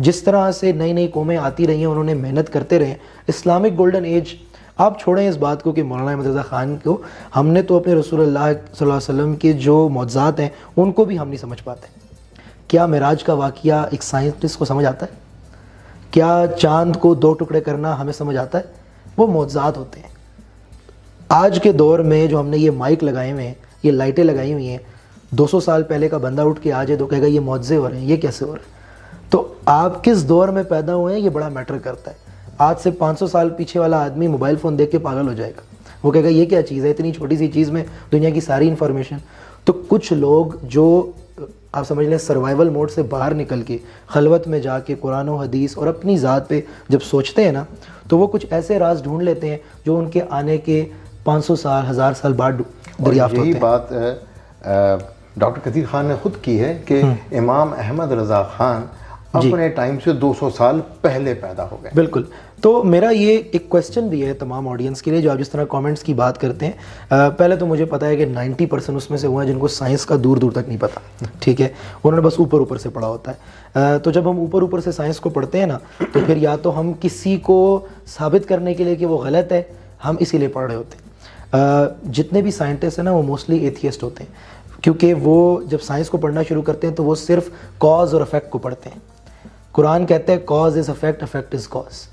جس طرح سے نئی نئی قومیں آتی رہی ہیں انہوں نے محنت کرتے رہے. اسلامک گولڈن ایج، آپ چھوڑیں اس بات کو کہ مولانا احمد رضا خان کو، ہم نے تو اپنے رسول اللہ صلی اللہ علیہ وسلم کے جو معجزات ہیں ان کو بھی ہم نہیں سمجھ پاتے. کیا معراج کا واقعہ ایک سائنٹسٹ کو سمجھ آتا ہے؟ کیا چاند کو 2 ٹکڑے کرنا ہمیں سمجھ آتا ہے؟ وہ معجزات ہوتے ہیں. آج کے دور میں جو ہم نے یہ مائک لگائے ہوئے ہیں، یہ لائٹیں لگائی ہوئی ہیں، 200 سال پہلے کا بندہ اٹھ کے آ جائے تو کہے گا یہ معجزے ہو رہے ہیں، یہ کیسے ہو رہے ہیں؟ تو آپ کس دور میں پیدا ہوئے ہیں یہ بڑا میٹر کرتا ہے. آج سے 500 سال پیچھے والا آدمی موبائل فون دیکھ کے پاگل ہو جائے گا، وہ کہے گا یہ کیا چیز ہے، اتنی چھوٹی سی چیز میں دنیا کی ساری انفارمیشن. تو کچھ لوگ جو آپ سمجھ لیں سروائیول موڈ سے باہر نکل کے خلوت میں جا کے قرآن و حدیث اور اپنی ذات پہ جب سوچتے ہیں نا، تو وہ کچھ ایسے راز ڈھونڈ لیتے ہیں جو ان کے آنے کے 500 سال 1000 سال بعد دریافت ہوتے ہیں. یہی بات ڈاکٹر کثیر خان نے خود کی ہے کہ امام احمد رضا خان اپنے ٹائم سے 200 سال پہلے پیدا ہو گئے. بالکل. تو میرا یہ ایک کویسچن بھی ہے تمام آڈینس کے لیے جو آپ جس طرح کامنٹس کی بات کرتے ہیں. پہلے تو مجھے پتا ہے کہ 90% اس میں سے وہ ہیں جن کو سائنس کا دور دور تک نہیں پتا، ٹھیک ہے، انہوں نے بس اوپر سے پڑھا ہوتا ہے. تو جب ہم اوپر سے سائنس کو پڑھتے ہیں نا تو پھر یا تو ہم کسی کو ثابت کرنے کے لیے کہ وہ غلط ہے ہم اسی لیے پڑھ رہے ہوتے ہیں. جتنے بھی سائنٹسٹ ہیں نا وہ موسٹلی ایتھیسٹ ہوتے ہیں، کیونکہ وہ جب سائنس کو پڑھنا شروع کرتے ہیں تو وہ صرف کاز اور افیکٹ کو پڑھتے ہیں. قرآن کہتے ہیں cause is effect, effect is cause,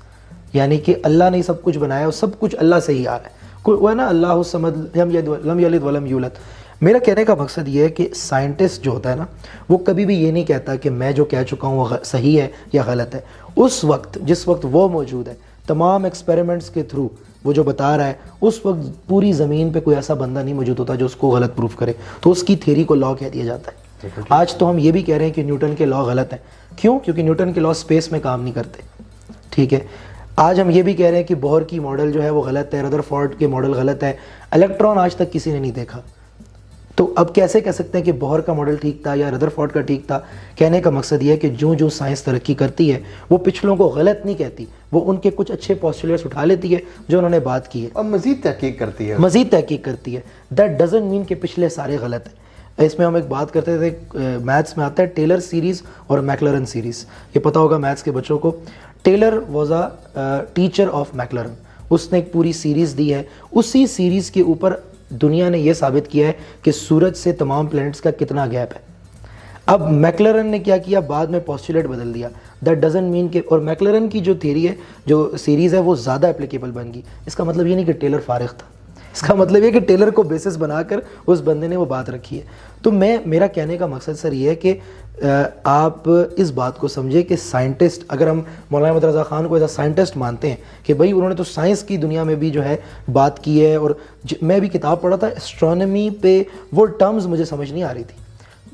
یعنی کہ اللہ نے سب کچھ بنایا اور سب کچھ اللہ سے ہی آ رہا ہے. وہ ہے نا اللہ الصمد لم یلد ولم یولد. میرا کہنے کا مقصد یہ ہے کہ سائنٹسٹ جو ہوتا ہے نا وہ کبھی بھی یہ نہیں کہتا کہ میں جو کہہ چکا ہوں وہ صحیح ہے یا غلط ہے. اس وقت جس وقت وہ موجود ہے تمام ایکسپیریمنٹس کے تھرو وہ جو بتا رہا ہے، اس وقت پوری زمین پہ کوئی ایسا بندہ نہیں موجود ہوتا جو اس کو غلط پروف کرے، تو اس کی تھیوری کو لا کہہ دیا جاتا ہے. آج تو ہم یہ بھی کہہ رہے ہیں کہ نیوٹن کے لا غلط ہیں. کیوں؟ کیونکہ نیوٹن کے لا اسپیس میں کام نہیں کرتے، ٹھیک ہے. آج ہم یہ بھی کہہ رہے ہیں کہ بور کی ماڈل جو ہے وہ غلط ہے، ردرفورڈ کے ماڈل غلط ہے. الیکٹران آج تک کسی نے نہیں دیکھا، تو اب کیسے کہہ سکتے ہیں کہ بور کا ماڈل ٹھیک تھا یا ردرفورڈ کا ٹھیک تھا؟ کہنے کا مقصد یہ ہے کہ جو سائنس ترقی کرتی ہے وہ پچھلوں کو غلط نہیں کہتی، وہ ان کے کچھ اچھے پوسٹولیٹس اٹھا لیتی ہے جو انہوں نے بات کی ہے اور مزید تحقیق کرتی ہے. دیٹ ڈزنٹ مین کہ پچھلے سارے غلط ہیں. اس میں ہم ایک بات کرتے تھے، میتھس میں آتا ہے ٹیلر سیریز اور میکلرن سیریز. یہ پتہ ہوگا میتھس کے بچوں کو. Taylor was a teacher of Maclaurin. اس نے ایک پوری سیریز دی ہے. اسی سیریز کے اوپر دنیا نے یہ ثابت کیا ہے کہ سورج سے تمام پلینٹس کا کتنا گیپ ہے. اب میکلرن نے کیا کیا، بعد میں پوسٹولیٹ بدل دیا. دیٹ ڈزنٹ مین کہ، اور میکلرن کی جو تھیوری ہے، جو سیریز ہے، وہ زیادہ اپلیکیبل بن گئی. اس کا مطلب یہ نہیں کہ ٹیلر فارغ تھا، اس کا مطلب یہ کہ ٹیلر کو بیسس بنا کر اس بندے نے وہ بات رکھی ہے. تو میرا کہنے کا مقصد سر یہ ہے کہ آپ اس بات کو سمجھے کہ سائنٹسٹ، اگر ہم مولانا احمد رضا خان کو ایز اے سائنٹسٹ مانتے ہیں کہ بھائی انہوں نے تو سائنس کی دنیا میں بھی جو ہے بات کی ہے، اور میں بھی کتاب پڑھا تھا اسٹرانومی پہ، وہ ٹرمز مجھے سمجھ نہیں آ رہی تھی.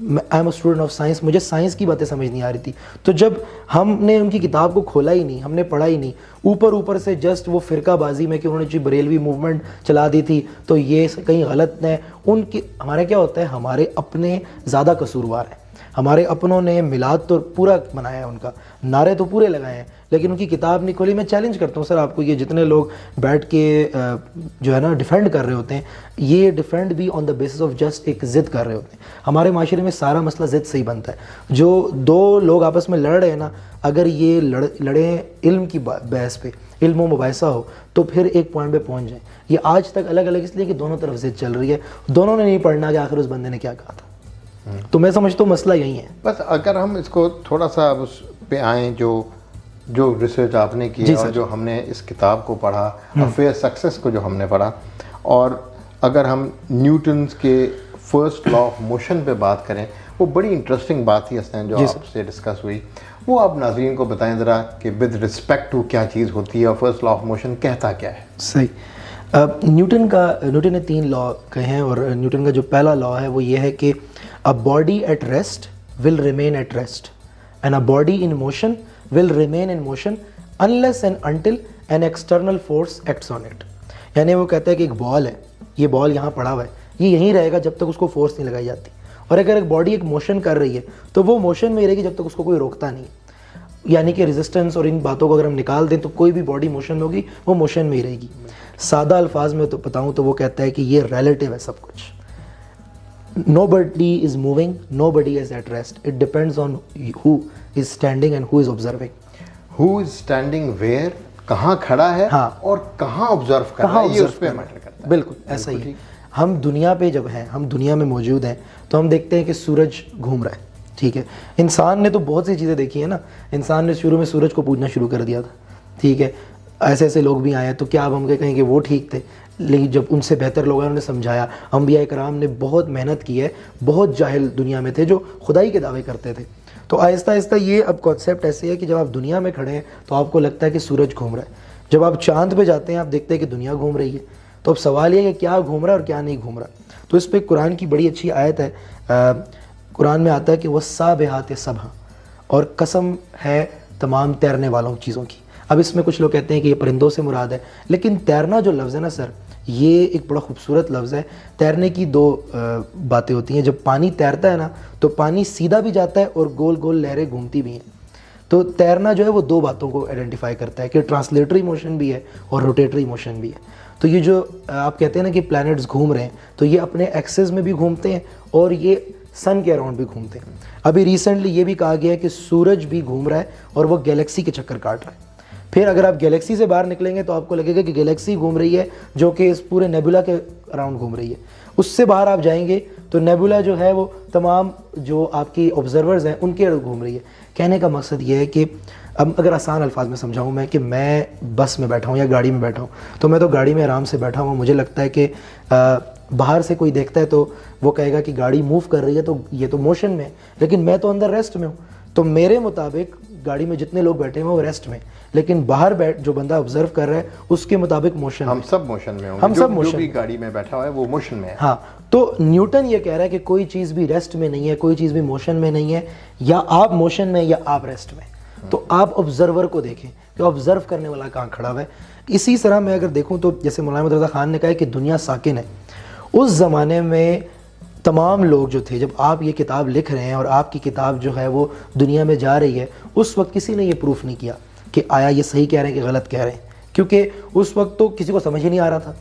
I am a student of science, مجھے سائنس کی باتیں سمجھ نہیں آ رہی تھی. تو جب ہم نے ان کی کتاب کو کھولا ہی نہیں، ہم نے پڑھا ہی نہیں، اوپر سے جسٹ وہ فرقہ بازی میں کہ انہوں نے جو بریلوی موومنٹ چلا دی تھی تو یہ کہیں غلط ہے ان کی. ہمارے کیا ہوتا ہے، ہمارے اپنے زیادہ قصوروار ہیں. ہمارے اپنوں نے میلاد تو پورا منایا ہے، ان کا نعرے تو پورے لگائے ہیں، لیکن ان کی کتاب نہیں کھولی. میں چیلنج کرتا ہوں سر آپ کو، یہ جتنے لوگ بیٹھ کے جو ہے نا ڈیفینڈ کر رہے ہوتے ہیں، یہ ڈیفینڈ بھی آن دا بیسس آف جسٹ ایک ضد کر رہے ہوتے ہیں. ہمارے معاشرے میں سارا مسئلہ ضد سے ہی بنتا ہے. جو دو لوگ آپس میں لڑ رہے ہیں نا، اگر یہ لڑیں علم کی بحث پہ، علم و مباحثہ ہو، تو پھر ایک پوائنٹ پہ پہنچ جائیں. یہ آج تک الگ الگ اس لیے کہ دونوں طرف ضد چل رہی ہے، دونوں نے نہیں پڑھنا کہ آخر اس بندے نے کیا کہا تھا. تو میں سمجھتا ہوں مسئلہ یہی ہے. بس اگر ہم اس کو تھوڑا سا اس پہ آئیں، جو ریسرچ آپ نے کی اور جو ہم نے اس کتاب کو پڑھا، افیئر سکسیس کو جو ہم نے پڑھا، اور اگر ہم نیوٹنز کے فرسٹ لا آف موشن پہ بات کریں، وہ بڑی انٹرسٹنگ بات تھی حسین جو آپ سے ڈسکس ہوئی. وہ آپ ناظرین کو بتائیں ذرا کہ ود رسپیکٹ ٹو کیا چیز ہوتی ہے اور فرسٹ لا آف موشن کہتا کیا ہے. صحیح. نیوٹن نے 3 لا کہے ہیں، اور نیوٹن کا جو پہلا لا ہے وہ یہ ہے کہ a body at rest will remain at rest and a body in motion will remain in motion unless and until an external force acts on it. یعنی وہ کہتا ہے کہ ایک بال ہے، یہ بال یہاں پڑا ہوا ہے، یہ یہیں رہے گا جب تک اس کو فورس نہیں لگائی جاتی. اور اگر ایک باڈی ایک موشن کر رہی ہے تو وہ موشن میں ہی رہے گی جب تک اس کو کوئی روکتا نہیں. یعنی کہ ریزسٹنس اور ان باتوں کو اگر ہم نکال دیں تو کوئی بھی باڈی موشن ہوگی وہ موشن میں ہی رہے گی. سادہ الفاظ میں تو بتاؤں تو وہ کہتا ہے کہ یہ ریلیٹیو ہے سب کچھ. nobody is moving, nobody is at rest. It depends on who is standing and who is observing. Who is standing where, کہاں کھڑا ہے ہاں اور کہاں آبزرو کر رہا ہے، یہ اس پہ میٹر کرتا ہے. بالکل ایسا ہی ہے. ہم دنیا پہ جب ہیں، ہم دنیا میں موجود ہیں تو ہم دیکھتے ہیں کہ سورج گھوم رہا ہے. ٹھیک ہے، انسان نے تو بہت سی چیزیں دیکھی ہیں نا. انسان نے شروع میں سورج کو پوجنا شروع کر دیا تھا. ٹھیک ہے، ایسے ایسے لوگ بھی آئے ہیں، تو کیا اب ہم کہیں کہ وہ ٹھیک تھے؟ لیکن جب ان سے بہتر لوگوں نے سمجھایا. انبیاء کرام نے بہت محنت کی ہے. بہت جاہل دنیا میں تھے جو خدائی کے دعوے کرتے تھے. تو آہستہ آہستہ یہ اب کانسیپٹ ایسے ہے کہ جب آپ دنیا میں کھڑے ہیں تو آپ کو لگتا ہے کہ سورج گھوم رہا ہے. جب آپ چاند پہ جاتے ہیں آپ دیکھتے ہیں کہ دنیا گھوم رہی ہے. تو اب سوال یہ ہے کہ کیا گھوم رہا ہے اور کیا نہیں گھوم رہا. تو اس پہ قرآن کی بڑی اچھی آیت ہے. قرآن میں آتا ہے کہ وَالسَّابِحَاتِ سَبْحًا، اور قسم ہے تمام تیرنے والوں چیزوں کی. اب اس میں کچھ لوگ کہتے ہیں کہ یہ پرندوں سے مراد ہے، لیکن تیرنا جو لفظ ہے نا سر، یہ ایک بڑا خوبصورت لفظ ہے. تیرنے کی دو باتیں ہوتی ہیں. جب پانی تیرتا ہے نا تو پانی سیدھا بھی جاتا ہے اور گول گول لہریں گھومتی بھی ہیں. تو تیرنا جو ہے وہ دو باتوں کو آئیڈینٹیفائی کرتا ہے کہ ٹرانسلیٹری موشن بھی ہے اور روٹیٹری موشن بھی ہے. تو یہ جو آپ کہتے ہیں نا کہ پلانٹس گھوم رہے ہیں، تو یہ اپنے ایکسس میں بھی گھومتے ہیں اور یہ سن کے اراؤنڈ بھی گھومتے ہیں. ابھی ریسنٹلی یہ بھی کہا گیا ہے کہ سورج بھی گھوم رہا ہے اور وہ گیلیکسی کے چکر کاٹ رہا ہے. پھر اگر آپ گیلیکسی سے باہر نکلیں گے تو آپ کو لگے گا کہ گیلیکسی گھوم رہی ہے جو کہ اس پورے نیبولا کے اراؤنڈ گھوم رہی ہے. اس سے باہر آپ جائیں گے تو نیبولا جو ہے وہ تمام جو آپ کی آبزرورز ہیں ان کے ارد گھوم رہی ہے. کہنے کا مقصد یہ ہے کہ اب اگر آسان الفاظ میں سمجھاؤں میں کہ میں بس میں بیٹھا ہوں یا گاڑی میں بیٹھا ہوں، تو میں تو گاڑی میں آرام سے بیٹھا ہوں. مجھے لگتا ہے کہ باہر سے کوئی دیکھتا ہے تو وہ کہے گا کہ گاڑی موو کر رہی ہے تو یہ تو موشن میں ہے، لیکن میں تو اندر ریسٹ میں ہوں. تو میرے مطابق گاڑی میں جتنے لوگ بیٹھے ہیں وہ ریسٹ میں، لیکن باہر جو بندہ آبزرو کر رہا ہے اس کے مطابق موشن. ہم سب موشن میں ہوں، ہم سب موشن جو بھی گاڑی میں بیٹھا ہوا ہے وہ موشن میں ہے. ہاں، تو نیوٹن یہ کہہ رہا ہے کہ کوئی چیز بھی ریسٹ میں نہیں ہے، کوئی چیز بھی موشن میں نہیں ہے. یا آپ موشن میں یا آپ ریسٹ میں. تو آپ آبزرور کو دیکھیں کہ آبزرو کرنے والا کہاں کھڑا ہوا ہے. اسی طرح میں اگر دیکھوں تو جیسے مولانا احمد رضا خان نے کہا ہے کہ دنیا ساکن ہے. اس زمانے میں تمام لوگ جو تھے، جب آپ یہ کتاب لکھ رہے ہیں اور آپ کی کتاب جو ہے وہ دنیا میں جا رہی ہے، اس وقت کسی نے یہ پروف نہیں کیا کہ آیا یہ صحیح کہہ رہے ہیں کہ غلط کہہ رہے ہیں، کیونکہ اس وقت تو کسی کو سمجھ ہی نہیں آ رہا تھا.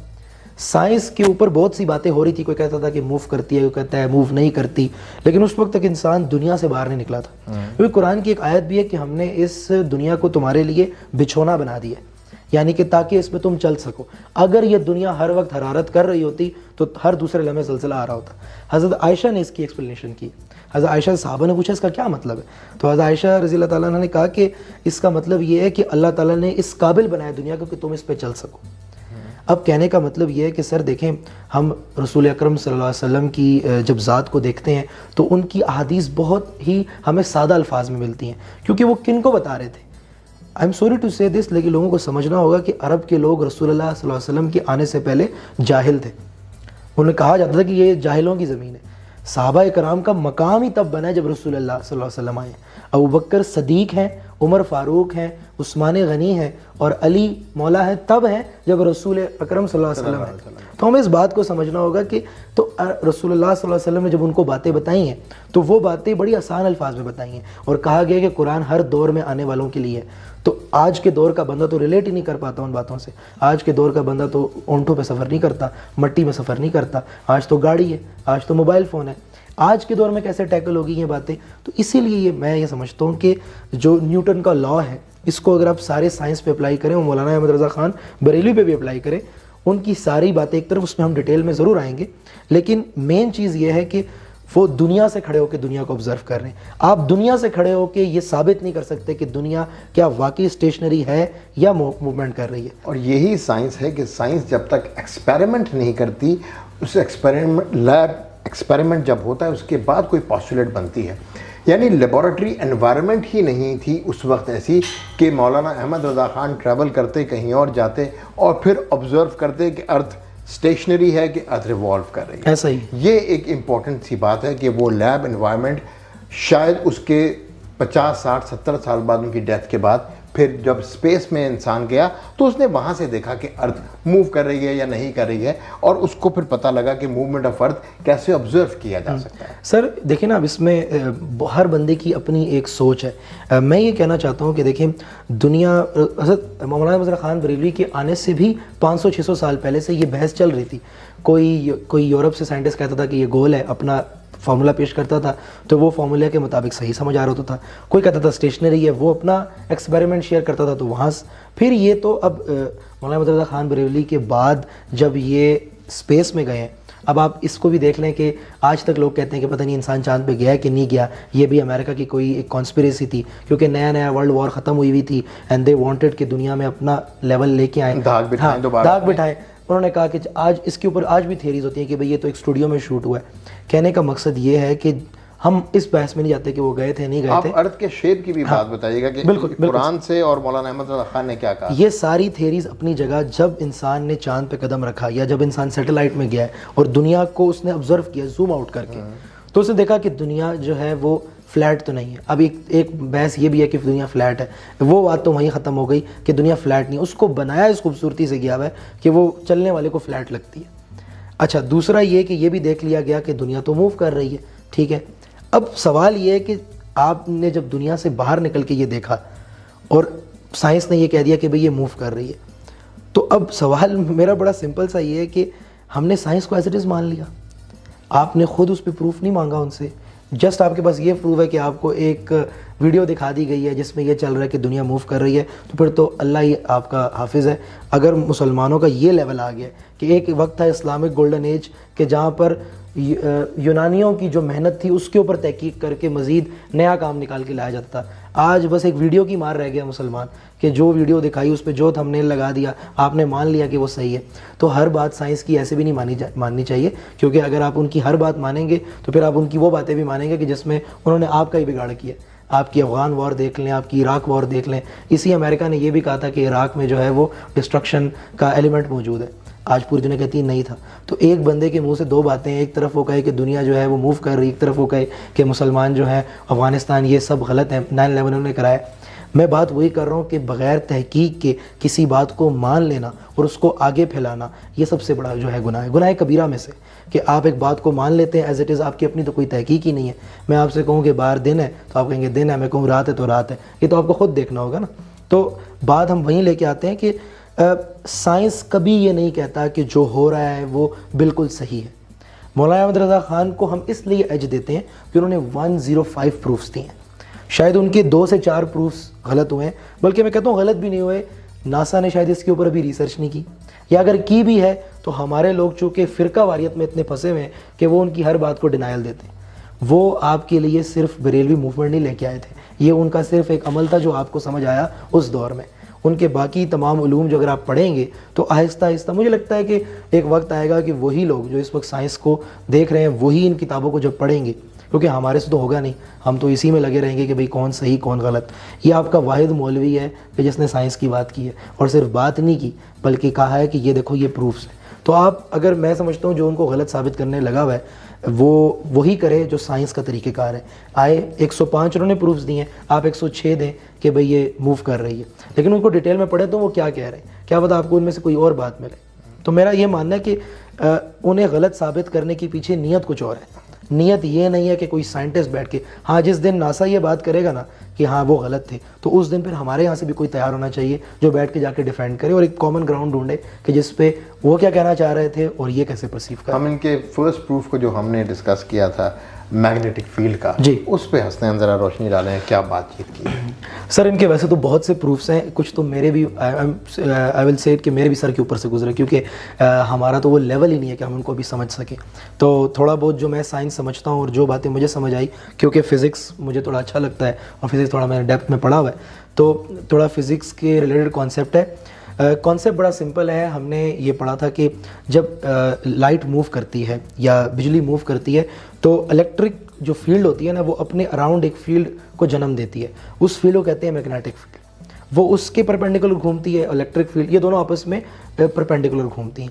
سائنس کے اوپر بہت سی باتیں ہو رہی تھی. کوئی کہتا تھا کہ موو کرتی ہے، کوئی کہتا ہے موو نہیں کرتی، لیکن اس وقت تک انسان دنیا سے باہر نہیں نکلا تھا. کیونکہ قرآن کی ایک آیت بھی ہے کہ ہم نے اس دنیا کو تمہارے لیے بچھونا بنا دیا ہے، یعنی کہ تاکہ اس پہ تم چل سکو. اگر یہ دنیا ہر وقت حرارت کر رہی ہوتی تو ہر دوسرے لمحے زلزلہ آ رہا ہوتا. حضرت عائشہ نے اس کی ایکسپلینیشن کی. حضرت عائشہ صحابہ نے پوچھا اس کا کیا مطلب ہے، تو حضرت عائشہ رضی اللہ تعالیٰ عنہ نے کہا کہ اس کا مطلب یہ ہے کہ اللہ تعالیٰ نے اس قابل بنایا دنیا کو کہ تم اس پہ چل سکو. اب کہنے کا مطلب یہ ہے کہ سر دیکھیں، ہم رسول اکرم صلی اللہ علیہ وسلم کی جب ذات کو دیکھتے ہیں تو ان کی احادیث بہت ہی ہمیں سادہ الفاظ میں ملتی ہیں، کیونکہ وہ کن کو بتا رہے تھے. آئی ایم سوری ٹو سے دس، لیکن لوگوں کو سمجھنا ہوگا کہ عرب کے لوگ رسول اللہ صلی اللہ علیہ وسلم کے آنے سے پہلے جاہل تھے. انہیں کہا جاتا تھا کہ یہ جاہلوں کی زمین ہے. صحابہ کرام کا مقام ہی تب بنا جب رسول اللہ صلی اللہ علیہ وسلم آئے. ابو بکر صدیق ہیں، عمر فاروق ہیں، عثمان غنی ہیں اور علی مولا ہیں تب ہیں جب رسول اکرم صلی اللہ علیہ وسلم ہیں. تو ہمیں اس بات کو سمجھنا ہوگا کہ تو رسول اللہ صلی اللہ علیہ وسلم نے جب ان کو باتیں بتائی ہیں تو وہ باتیں بڑی آسان الفاظ میں بتائی ہیں، اور کہا گیا کہ قرآن ہر دور میں آنے والوں کے لیے ہے. تو آج کے دور کا بندہ تو ریلیٹ ہی نہیں کر پاتا ان باتوں سے. آج کے دور کا بندہ تو اونٹوں پہ سفر نہیں کرتا، مٹی میں سفر نہیں کرتا. آج تو گاڑی ہے، آج تو موبائل فون ہے. آج کے دور میں کیسے ٹیکل ہوگی یہ باتیں؟ تو اسی لیے میں یہ سمجھتا ہوں کہ جو نیوٹن کا لا ہے اس کو اگر آپ سارے سائنس پہ اپلائی کریں اور مولانا احمد رضا خان بریلوی پہ بھی اپلائی کریں، ان کی ساری باتیں ایک طرف، اس میں ہم ڈیٹیل میں ضرور آئیں گے، لیکن مین چیز یہ ہے کہ وہ دنیا سے کھڑے ہو کے دنیا کو آبزرو کر رہے ہیں. آپ دنیا سے کھڑے ہو کے یہ ثابت نہیں کر سکتے کہ دنیا کیا واقعی اسٹیشنری ہے یا موومنٹ کر رہی ہے. اور یہی سائنس ہے کہ سائنس جب تک ایکسپیریمنٹ نہیں کرتی، اس ایکسپیریمنٹ جب ہوتا ہے اس کے بعد کوئی پاسچولیٹ بنتی ہے. یعنی لیبارٹری انوائرمنٹ ہی نہیں تھی اس وقت ایسی کہ مولانا احمد رضا خان ٹریول کرتے کہیں اور جاتے اور پھر آبزرو کرتے کہ ارتھ اسٹیشنری ہے کہ ارتھ ریوالو کر رہی ہے. ایسا ہی یہ ایک امپورٹنٹ سی بات ہے کہ وہ لیب انوائرمنٹ شاید اس کے 50 60 70 سال بعد ان کی ڈیتھ کے بعد پھر جب اسپیس میں انسان گیا تو اس نے وہاں سے دیکھا کہ ارتھ موو کر رہی ہے یا نہیں کر رہی ہے, اور اس کو پھر پتہ لگا کہ موومنٹ آف ارتھ کیسے آبزرو کیا جا سکتا ہے. سر دیکھیں نا, اب اس میں ہر بندے کی اپنی ایک سوچ ہے. میں یہ کہنا چاہتا ہوں کہ دیکھیں دنیا, حضرت مولانا احمد رضا خان بریلوی کے آنے سے بھی 500-600 سال پہلے سے یہ بحث چل رہی تھی. کوئی یورپ سے سائنٹسٹ کہتا تھا کہ یہ گول ہے, اپنا فارمولا پیش کرتا تھا تو وہ فارمولے کے مطابق صحیح سمجھ آ رہا ہوتا تھا. کوئی کہتا تھا اسٹیشنری ہے, وہ اپنا ایکسپیریمنٹ شیئر کرتا تھا, تو وہاں پھر یہ تو اب مولانا احمد رضا خان بریلوی کے بعد جب یہ اسپیس میں گئے ہیں, اب آپ اس کو بھی دیکھ لیں کہ آج تک لوگ کہتے ہیں کہ پتہ نہیں انسان چاند پہ گیا کہ نہیں گیا. یہ بھی امریکہ کی کوئی ایک کانسپریسی تھی, کیونکہ نیا ورلڈ وار ختم ہوئی تھی اینڈ دے وانٹڈ کہ دنیا میں اپنا لیول لے کے آئیں, داغ بٹھائیں. انہوں نے کہا کہ آج اس کے اوپر آج بھی تھیریز ہوتی ہیں کہ بھئی یہ تو ایک اسٹوڈیو میں شوٹ ہوا ہے. کہنے کا مقصد یہ ہے کہ ہم اس بحث میں نہیں جاتے کہ وہ گئے تھے نہیں گئے تھے. آپ ارتھ کے شیپ کی بھی بات بتائیے گا کہ قرآن سے اور مولانا احمد رضا خان نے کیا کہا. یہ ساری تھیریز اپنی جگہ, جب انسان نے چاند پہ قدم رکھا یا جب انسان سیٹلائٹ میں گیا ہے اور دنیا کو اس نے آبزرو کیا زوم آؤٹ کر کے, تو اس نے دیکھا کہ دنیا جو ہے وہ فلیٹ تو نہیں ہے. اب ایک بحث یہ بھی ہے کہ دنیا فلیٹ ہے, وہ بات تو وہیں ختم ہو گئی کہ دنیا فلیٹ نہیں, اس کو بنایا اس خوبصورتی سے گیا ہوا ہے کہ وہ چلنے والے کو فلیٹ لگتی ہے. اچھا, دوسرا یہ کہ یہ بھی دیکھ لیا گیا کہ دنیا تو موو کر رہی ہے, ٹھیک ہے. اب سوال یہ ہے کہ آپ نے جب دنیا سے باہر نکل کے یہ دیکھا اور سائنس نے یہ کہہ دیا کہ بھئی یہ موو کر رہی ہے, تو اب سوال میرا بڑا سمپل سا یہ ہے کہ ہم نے سائنس کو ایز اٹ از مان لیا, آپ نے خود اس پہ پروف نہیں مانگا ان سے. جسٹ آپ کے پاس یہ پروف ہے کہ آپ کو ایک ویڈیو دکھا دی گئی ہے جس میں یہ چل رہا ہے کہ دنیا موو کر رہی ہے, تو پھر تو اللہ ہی آپ کا حافظ ہے. اگر مسلمانوں کا یہ لیول آ گیا کہ ایک وقت تھا اسلامک گولڈن ایج کہ جہاں پر یونانیوں کی جو محنت تھی اس کے اوپر تحقیق کر کے مزید نیا کام نکال کے لایا جاتا تھا, آج بس ایک ویڈیو کی مار رہ گیا مسلمان کہ جو ویڈیو دکھائی اس پہ جو تھمبنیل لگا دیا, آپ نے مان لیا کہ وہ صحیح ہے. تو ہر بات سائنس کی ایسے بھی نہیں ماننی چاہیے, کیونکہ اگر آپ ان کی ہر بات مانیں گے تو پھر آپ ان کی وہ باتیں بھی مانیں گے کہ جس میں انہوں نے آپ کا ہی بگاڑ کیا. آپ کی افغان وار دیکھ لیں, آپ کی عراق وار دیکھ لیں. اسی امریکہ نے یہ بھی کہا تھا کہ عراق میں جو ہے وہ ڈسٹرکشن کا ایلیمنٹ موجود ہے, آج پوری دنیا کہتی نہیں تھا. تو ایک بندے کے منہ سے دو باتیں, ایک طرف وہ کہے کہ دنیا جو ہے وہ موو کر رہی, ایک طرف وہ کہے کہ مسلمان جو ہیں افغانستان یہ سب غلط ہیں, 9/11 انہوں نے کرایا. میں بات وہی کر رہا ہوں کہ بغیر تحقیق کے کسی بات کو مان لینا اور اس کو آگے پھیلانا, یہ سب سے بڑا جو ہے گناہ ہے, گناہ کبیرہ میں سے, کہ آپ ایک بات کو مان لیتے ہیں ایز اٹ از, آپ کی اپنی تو کوئی تحقیق ہی نہیں ہے. میں آپ سے کہوں کہ باہر دن ہے تو آپ کہیں گے دن ہے, میں کہوں رات ہے تو رات ہے, یہ تو آپ کو خود دیکھنا ہوگا نا. تو بات ہم وہیں لے کے آتے ہیں کہ سائنس کبھی یہ نہیں کہتا کہ جو ہو رہا ہے وہ بالکل صحیح ہے. مولانا احمد رضا خان کو ہم اس لیے ایج دیتے ہیں کہ انہوں نے 105 پروفز دیے ہیں. شاید ان کے 2 سے 4 پروفز غلط ہوئے ہیں, بلکہ میں کہتا ہوں غلط بھی نہیں ہوئے, ناسا نے شاید اس کے اوپر ابھی ریسرچ نہیں کی, یا اگر کی بھی ہے تو ہمارے لوگ چونکہ فرقہ واریت میں اتنے پھنسے ہوئے ہیں کہ وہ ان کی ہر بات کو ڈینائل دیتے ہیں. وہ آپ کے لیے صرف بریلوی موومنٹ نہیں لے کے آئے تھے, یہ ان کا صرف ایک عمل تھا جو آپ کو سمجھ آیا اس دور میں. ان کے باقی تمام علوم جو اگر آپ پڑھیں گے تو آہستہ آہستہ مجھے لگتا ہے کہ ایک وقت آئے گا کہ وہی لوگ جو اس وقت سائنس کو دیکھ رہے ہیں وہی ان کتابوں کو جب پڑھیں گے, کیونکہ ہمارے سے تو ہوگا نہیں, ہم تو اسی میں لگے رہیں گے کہ بھئی کون صحیح کون غلط. یہ آپ کا واحد مولوی ہے کہ جس نے سائنس کی بات کی ہے, اور صرف بات نہیں کی بلکہ کہا ہے کہ یہ دیکھو یہ پروفس ہیں. تو آپ اگر, میں سمجھتا ہوں جو ان کو غلط ثابت کرنے لگا ہوا ہے وہ وہی کرے جو سائنس کا طریقہ کار ہے. آئے 105 انہوں نے پروفز دیے ہیں, آپ 106 دیں کہ بھئی یہ موو کر رہی ہے, لیکن ان کو ڈیٹیل میں پڑھیں تو وہ کیا کہہ رہے ہیں, کیا پتہ آپ کو ان میں سے کوئی اور بات ملے. تو میرا یہ ماننا ہے کہ انہیں غلط ثابت کرنے کے پیچھے نیت کچھ اور ہے. نیت یہ نہیں ہے کہ کوئی سائنٹسٹ بیٹھ کے, ہاں جس دن ناسا یہ بات کرے گا نا کہ ہاں وہ غلط تھے, تو اس دن پھر ہمارے یہاں سے بھی کوئی تیار ہونا چاہیے جو بیٹھ کے جا کے ڈیفینڈ کرے اور ایک کامن گراؤنڈ ڈھونڈے کہ جس پہ وہ کیا کہنا چاہ رہے تھے اور یہ کیسے پرسیو کریں. ہم ان کے فرسٹ پروف کو جو ہم نے ڈسکس کیا تھا میگنیٹک فیلڈ کا, جی اس پہ حسنین ذرا روشنی ڈالیں, کیا بات چیت کی. سر ان کے ویسے تو بہت سے پروفس ہیں, کچھ تو میرے بھی آئی ول سے کہ میرے بھی سر کے اوپر سے گزرے, کیونکہ ہمارا تو وہ لیول ہی نہیں ہے کہ ہم ان کو بھی سمجھ سکیں. تو تھوڑا بہت جو میں سائنس سمجھتا ہوں اور جو باتیں مجھے سمجھ آئی, کیونکہ فزکس مجھے تھوڑا اچھا لگتا ہے اور فزکس تھوڑا میں نے ڈیپتھ میں پڑھا ہوا ہے, تو تھوڑا فزکس کے ریلیٹڈ کانسیپٹ ہے. کانسیپٹ بڑا سمپل ہے. ہم نے یہ پڑھا تھا کہ جب لائٹ موو کرتی ہے یا بجلی موو کرتی ہے تو الیکٹرک جو فیلڈ ہوتی ہے نا وہ اپنے اراؤنڈ ایک فیلڈ کو جنم دیتی ہے. اس فیلڈ کو کہتے ہیں میگنیٹک فیلڈ. وہ اس کے پرپینڈیکولر گھومتی ہے, الیکٹرک فیلڈ, یہ دونوں آپس میں پرپینڈیکولر گھومتی ہیں.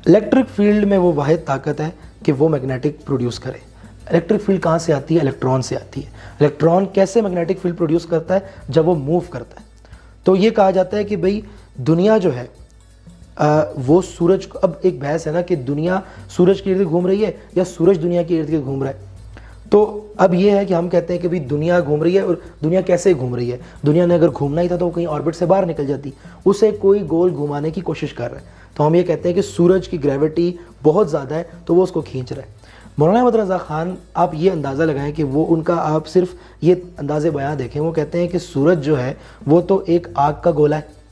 الیکٹرک فیلڈ میں وہ واحد طاقت ہے کہ وہ میگنیٹک پروڈیوس کرے. الیکٹرک فیلڈ کہاں سے آتی ہے؟ الیکٹران سے آتی ہے. الیکٹران کیسے میگنیٹک فیلڈ پروڈیوس کرتا ہے؟ جب وہ موو کرتا ہے. تو یہ کہا جاتا ہے کہ بھئی دنیا جو ہے وہ سورج کو, اب ایک بحث ہے نا کہ دنیا سورج کے ارد گرد گھوم رہی ہے یا سورج دنیا کے ارد گرد گھوم رہا ہے. تو اب یہ ہے کہ ہم کہتے ہیں کہ بھئی دنیا گھوم رہی ہے, اور دنیا کیسے گھوم رہی ہے؟ دنیا نے اگر گھومنا ہی تھا تو وہ کہیں آربٹ سے باہر نکل جاتی, اسے کوئی گول گھمانے کی کوشش کر رہا ہے. تو ہم یہ کہتے ہیں کہ سورج کی گریوٹی بہت زیادہ ہے تو وہ اس کو کھینچ رہا ہے. مولانا احمد رضا خان, آپ یہ اندازہ لگائیں کہ وہ ان کا, آپ صرف یہ انداز بیان دیکھیں, وہ کہتے ہیں کہ سورج جو ہے وہ تو ایک آگ کا گولا ہے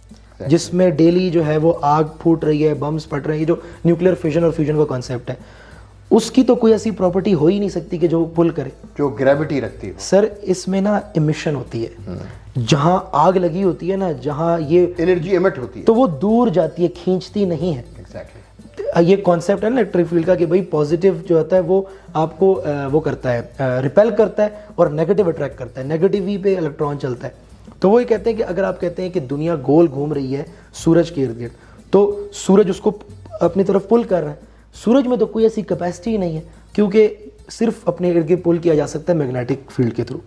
جس میں ڈیلی جو ہے وہ آگ پھوٹ رہی ہے, بمز پھٹ رہے ہیں, جو نیوکلیئر فیوژن اور فیوژن کا کانسیپٹ ہے, اس کی تو کوئی ایسی پراپرٹی ہو ہی نہیں سکتی کہ جو پل کرے, جو گریوٹی رکھتی ہے. سر اس میں نا ایمیشن ہوتی ہے, جہاں آگ لگی ہوتی ہے نا, جہاں یہ انرجی ایمٹ ہوتی ہے تو وہ دور جاتی ہے, کھینچتی نہیں ہے. یہ کانسیپٹ ہے نا الیکٹرک فیلڈ کا کہ بھئی پازیٹیو جو ہوتا ہے وہ آپ کو وہ کرتا ہے, ریپیل کرتا ہے, اور نیگیٹو اٹریکٹ کرتا ہے, نیگیٹو وی پہ الیکٹران چلتا ہے. تو وہ یہ کہتے ہیں کہ اگر آپ کہتے ہیں کہ دنیا گول گھوم رہی ہے سورج کے ارد گرد, تو سورج اس کو اپنی طرف پل کر رہا ہے. سورج میں تو کوئی ایسی کیپیسٹی ہی نہیں ہے, کیونکہ صرف اپنے ارد گرد پل کیا جا سکتا ہے میگنیٹک فیلڈ کے تھرو.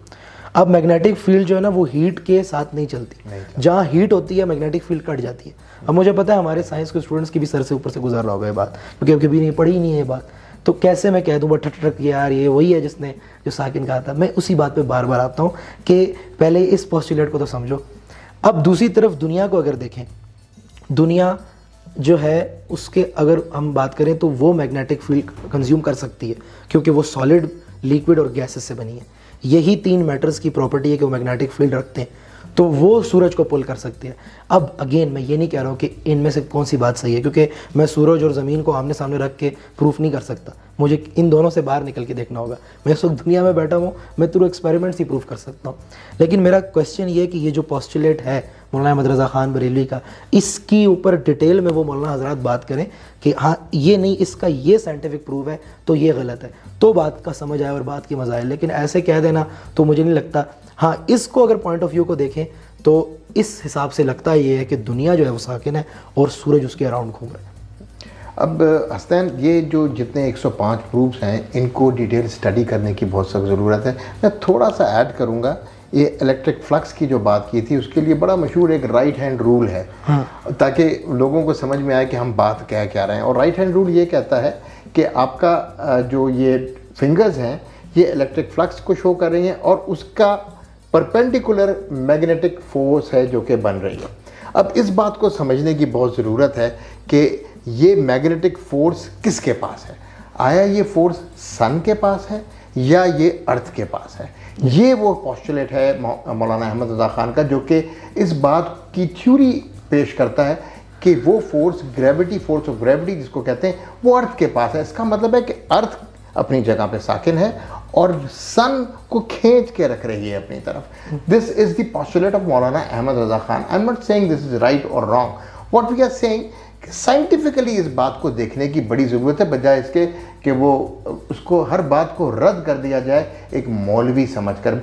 اب میگنیٹک فیلڈ جو ہے نا وہ ہیٹ کے ساتھ نہیں چلتی, جہاں ہیٹ ہوتی ہے میگنیٹک فیلڈ کٹ جاتی ہے. اب مجھے پتا ہے ہمارے سائنس کے اسٹوڈنٹس کی بھی سر سے اوپر سے گزر رہا ہوگا یہ بات, کیونکہ اب کبھی نہیں پڑھی ہی نہیں ہے یہ بات, تو کیسے میں کہہ دوں بٹ ٹھٹ یار یہ وہی ہے جس نے جو ساکن کہا تھا. میں اسی بات پہ بار بار آتا ہوں کہ پہلے اس پوسٹولیٹ کو تو سمجھو. اب دوسری طرف دنیا کو اگر دیکھیں, دنیا جو ہے اس کے اگر ہم بات کریں تو وہ میگنیٹک فیلڈ کنزیوم کر سکتی ہے, کیونکہ وہ سالڈ, لیکوڈ اور گیسز سے بنی ہے. یہی 3 میٹرز کی پراپرٹی ہے کہ وہ میگنیٹک فیلڈ رکھتے ہیں, تو وہ سورج کو پل کر سکتے ہیں. اب اگین میں یہ نہیں کہہ رہا ہوں کہ ان میں سے کون سی بات صحیح ہے, کیونکہ میں سورج اور زمین کو آمنے سامنے رکھ کے پروف نہیں کر سکتا, مجھے ان دونوں سے باہر نکل کے دیکھنا ہوگا. میں اس وقت دنیا میں بیٹھا ہوں, میں تھرو ایکسپیریمنٹس ہی پروف کر سکتا ہوں. لیکن میرا کویسچن یہ ہے کہ یہ جو پوسٹولیٹ ہے مولانا احمد رضا خان بریلوی کا, اس کی اوپر ڈیٹیل میں وہ مولانا حضرات بات کریں کہ ہاں یہ نہیں, اس کا یہ سائنٹیفک پروف ہے تو یہ غلط ہے, تو بات کا سمجھ آئے اور بات کی مزہ آئے. لیکن ایسے کہہ دینا تو مجھے نہیں لگتا. ہاں اس کو اگر پوائنٹ آف ویو کو دیکھیں تو اس حساب سے لگتا یہ ہے کہ دنیا جو ہے وہ ساکن ہے اور سورج اس کے اراؤنڈ گھوم رہا ہے. اب حسین, یہ جو جتنے 105 پروفس ہیں ان کو ڈیٹیل اسٹڈی کرنے کی بہت سخت ضرورت ہے. میں تھوڑا سا ایڈ کروں گا, یہ الیکٹرک فلکس کی جو بات کی تھی اس کے لیے بڑا مشہور ایک رائٹ ہینڈ رول ہے, تاکہ لوگوں کو سمجھ میں آئے کہ ہم بات کیا رہے ہیں. اور رائٹ ہینڈ رول یہ کہتا ہے کہ آپ کا جو یہ فنگرز ہیں یہ الیکٹرک فلکس کو شو کر رہی ہیں, اور اس کا پرپینڈیکولر میگنیٹک فورس ہے جو کہ بن رہی ہے. اب اس بات کو سمجھنے کی بہت ضرورت ہے کہ یہ میگنیٹک فورس کس کے پاس ہے. آیا یہ فورس سن کے پاس ہے یا یہ ارتھ کے پاس ہے؟ یہ وہ پوسٹولیٹ ہے مولانا احمد رضا خان کا جو کہ اس بات کی تھیوری پیش کرتا ہے کہ وہ force, gravity, force of gravity جس کو کہتے ہیں, وہ ارتھ کے پاس ہے. اس کا مطلب ہے کہ ارتھ اپنی جگہ پہ ساکن ہے اور سن کو کھینچ کے رکھ رہی ہے اپنی طرف. دس از دی postulate of Maulana Ahmad Raza Khan. I am not seeing this is right اور wrong. What we are seeing, scientifically اس بات کو دیکھنے کی بڑی ضرورت ہے, بجائے اس کے کہ وہ اس کو ہر بات کو رد کر دیا جائے ایک مولوی سمجھ کر.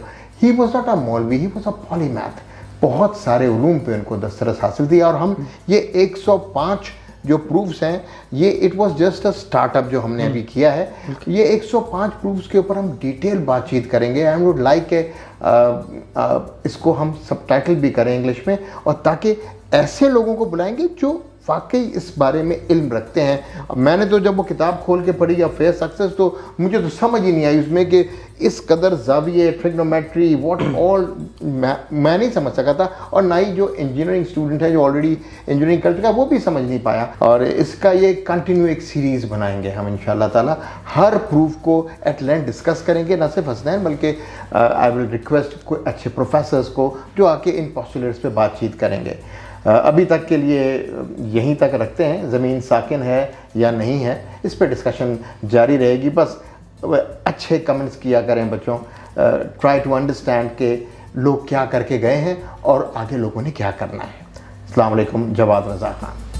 ہی واز ناٹ اے مولوی, he was a Pali math. بہت سارے علوم پہ ان کو دسترس حاصل تھی, اور ہم یہ 105 جو پروفس ہیں یہ it was just a start up جو ہم نے ابھی کیا ہے. یہ 105 پروفس کے اوپر ہم ڈیٹیل بات چیت کریں گے. آئی ووڈ لائک کہ اس کو ہم سب ٹائٹل بھی کریں انگلش میں, اور تاکہ ایسے لوگوں کو بلائیں گے جو واقعی اس بارے میں علم رکھتے ہیں. میں نے تو جب وہ کتاب کھول کے پڑھی یا فیئر سکسیس, تو مجھے تو سمجھ ہی نہیں آئی اس میں کہ اس قدر زاویے, ٹریگنومیٹری, واٹ آل میں نہیں سمجھ سکا تھا, اور نہ ہی جو انجینئرنگ اسٹوڈنٹ ہے جو آلریڈی انجینئرنگ کر چکا ہے وہ بھی سمجھ نہیں پایا. اور اس کا یہ کنٹینیو ایک سیریز بنائیں گے ہم انشاءاللہ تعالیٰ. ہر پروف کو ایٹ لینتھ ڈسکس کریں گے, نہ صرف حسنین بلکہ آئی ول ریکویسٹ کوئی اچھے پروفیسرز کو جو آ کے ان پوسٹولیٹس پہ بات چیت کریں گے. ابھی تک کے لیے یہیں تک رکھتے ہیں. زمین ساکن ہے یا نہیں ہے اس پہ ڈسکشن جاری رہے گی. بس اچھے کمنٹس کیا کریں بچوں, ٹرائی ٹو انڈرسٹینڈ کہ لوگ کیا کر کے گئے ہیں اور آگے لوگوں نے کیا کرنا ہے. السلام علیکم. جواد رضا خان.